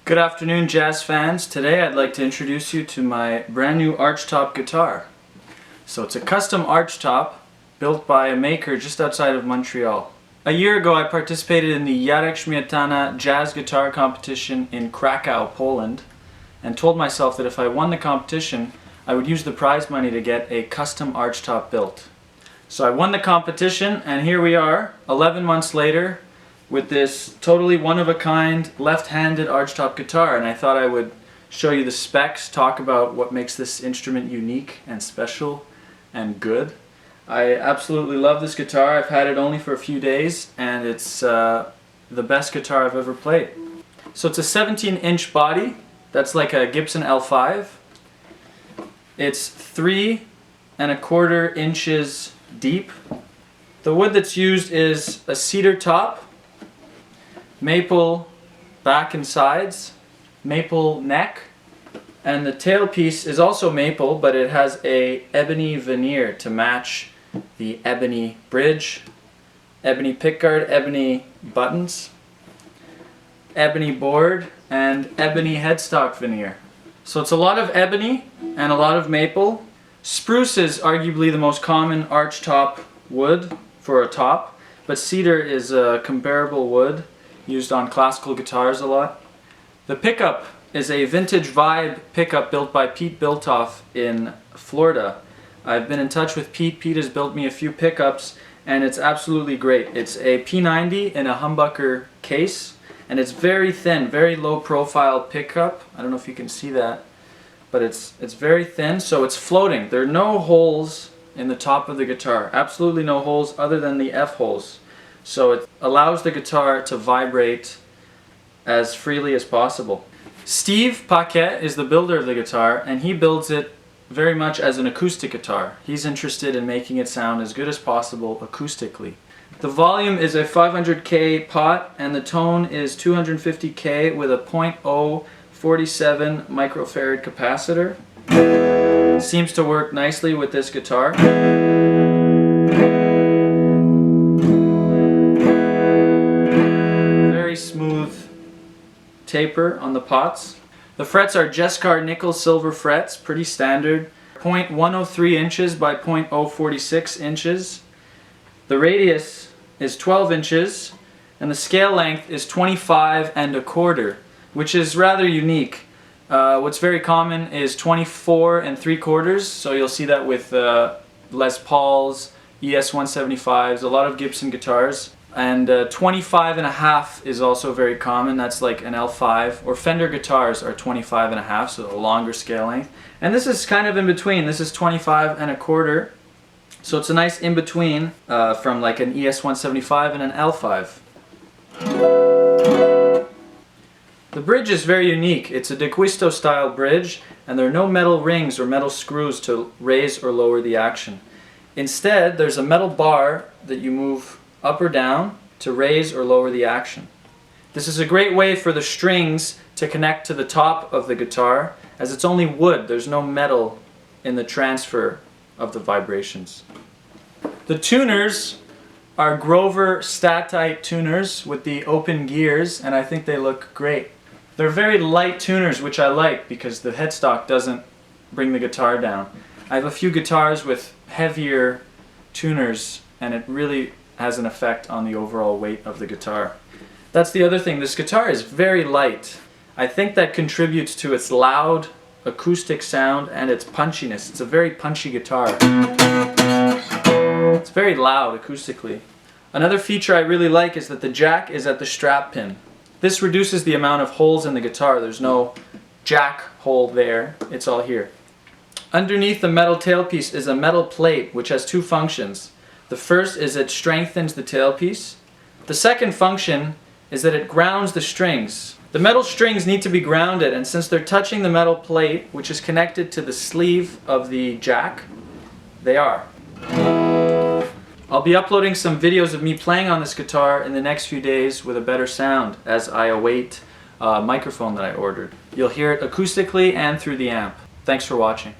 Good afternoon, jazz fans. Today I'd like to introduce you to my brand new Archtop guitar. So it's a custom Archtop built by a maker just outside of Montreal. A year ago I participated in the Jarek Śmietana jazz guitar competition in Krakow, Poland, and told myself that if I won the competition I would use the prize money to get a custom Archtop built. So I won the competition, and here we are 11 months later with this totally one-of-a-kind left-handed Archtop guitar, and I thought I would show you the specs, talk about what makes this instrument unique and special and good. I absolutely love this guitar. I've had it only for a few days, and it's the best guitar I've ever played. So it's a 17-inch body. That's like a Gibson L5. It's 3¼ inches deep. The wood that's used is a cedar top, maple back and sides, maple neck, and the tailpiece is also maple, but it has a ebony veneer to match the ebony bridge, ebony pickguard, ebony buttons, ebony board, and ebony headstock veneer. So it's a lot of ebony and a lot of maple. Spruce is arguably the most common Archtop wood for a top, but cedar is a comparable wood used on classical guitars a lot. The pickup is a vintage Vibe pickup built by Pete Biltoff in Florida. I've been in touch with Pete. Pete has built me a few pickups and it's absolutely great. It's a P90 in a humbucker case, and it's very thin, very low profile pickup. I don't know if you can see that, but it's very thin, so it's floating. There are no holes in the top of the guitar, absolutely no holes other than the F holes. So it allows the guitar to vibrate as freely as possible. Steve Paquet is the builder of the guitar, and he builds it very much as an acoustic guitar. He's interested in making it sound as good as possible acoustically. The volume is a 500K pot, and the tone is 250K with a 0.047 microfarad capacitor. Seems to work nicely with this guitar. Smooth taper on the pots. The frets are Jescar nickel silver frets, pretty standard. 0.103 inches by 0.046 inches. The radius is 12 inches and the scale length is 25¼ which is rather unique. What's very common is 24¾ so you'll see that with Les Pauls, ES-175s, a lot of Gibson guitars. And 25½ is also very common. That's like an L5, or Fender guitars are 25½, so a longer scale length. And this is kind of in between. This is 25¼ so it's a nice in between from like an ES-175 and an L5. The bridge is very unique. It's a DeQuisto style bridge, and there are no metal rings or metal screws to raise or lower the action. Instead, there's a metal bar that you move up or down to raise or lower the action. This is a great way for the strings to connect to the top of the guitar, as it's only wood. There's no metal in the transfer of the vibrations. The tuners are Grover Statite tuners with the open gears, and I think they look great. They're very light tuners, which I like because the headstock doesn't bring the guitar down. I have a few guitars with heavier tuners, and it really has an effect on the overall weight of the guitar. That's the other thing, this guitar is very light. I think that contributes to its loud acoustic sound and its punchiness. It's a very punchy guitar. It's very loud acoustically. Another feature I really like is that the jack is at the strap pin. This reduces the amount of holes in the guitar. There's no jack hole there, it's all here. Underneath the metal tailpiece is a metal plate which has two functions. The first is it strengthens the tailpiece. The second function is that it grounds the strings. The metal strings need to be grounded, and since they're touching the metal plate, which is connected to the sleeve of the jack, they are. I'll be uploading some videos of me playing on this guitar in the next few days with a better sound as I await a microphone that I ordered. You'll hear it acoustically and through the amp. Thanks for watching.